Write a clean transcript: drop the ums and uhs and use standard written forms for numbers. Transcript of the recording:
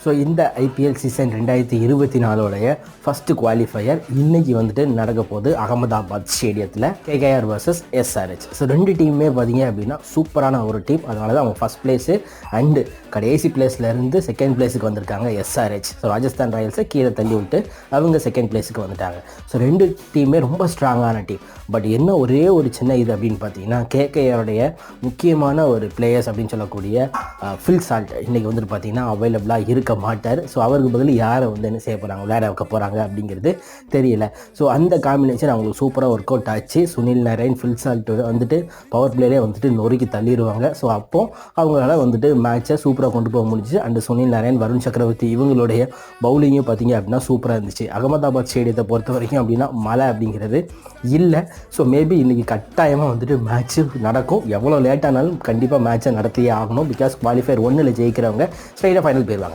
So இந்த IPL season 2024 first qualifier இன்றைக்கி வந்துட்டு நடக்க போகுது அகமதாபாத் ஸ்டேடியத்தில் கேகேஆர் வர்சஸ் எஸ்ஆர்ஹெச். ஸோ ரெண்டு டீமுமே பார்த்தீங்க அப்படின்னா சூப்பரான ஒரு டீம். அதனால தான் அவங்க ஃபஸ்ட் பிளேஸு அண்டு கடைசி பிளேஸ்லேருந்து செகண்ட் பிளேஸுக்கு வந்திருக்காங்க எஸ்ஆர்ஹெச். ஸோ ராஜஸ்தான் ராயல்ஸை கீழே தள்ளி விட்டு அவங்க செகண்ட் பிளேஸுக்கு வந்துட்டாங்க. ஸோ ரெண்டு டீமே ரொம்ப ஸ்ட்ராங்கான டீம். பட் என்ன ஒரே ஒரு சின்ன இது அப்படின்னு பார்த்தீங்கன்னா கேகேஆருடைய முக்கியமான ஒரு பிளேயர்ஸ் அப்படின்னு சொல்லக்கூடிய ஃபில் சால்ட் இன்றைக்கி வந்துட்டு பார்த்தீங்கன்னா அவைலபிளாக இருக்க மாட்டார். ஸோ அவருக்கு பதில் யாரை வந்து என்ன செய்ய போகிறாங்க, விளையாட வைக்க போகிறாங்க அப்படிங்கிறது தெரியல. ஸோ அந்த காம்பினேஷன் அவங்களுக்கு சூப்பராக ஒர்க் அவுட் ஆச்சு. சுனில் நரேன், ஃபில் சால்ட் வந்துட்டு பவர் பிளேலே வந்துட்டு நொறுக்கி தள்ளிடுவாங்க. ஸோ அப்போது அவங்களால வந்துட்டு மேட்சை சூப்பராக கொண்டு போக முடிஞ்சிச்சு. அண்டு சுனில் நரேன், வருண் சக்கரவர்த்தி இவங்களுடைய பவுலிங்கும் பார்த்தீங்க அப்படின்னா சூப்பராக இருந்துச்சு. அகமதாபாத் ஸ்டேடியத்தை பொறுத்த வரைக்கும் அப்படின்னா மழை அப்படிங்கிறது இல்லை. ஸோ மேபி இன்றைக்கி கட்டாயமாக வந்துட்டு மேட்ச்சு நடக்கும். எவ்வளோ லேட்டானாலும் கண்டிப்பாக மேட்சை நடத்தியே ஆகணும். பிகாஸ் குவாலிஃபயர் 1ல் ஜெயிக்கிறவங்க ஸ்ட்ரைட்டாக ஃபைனல் போயிடுவாங்க.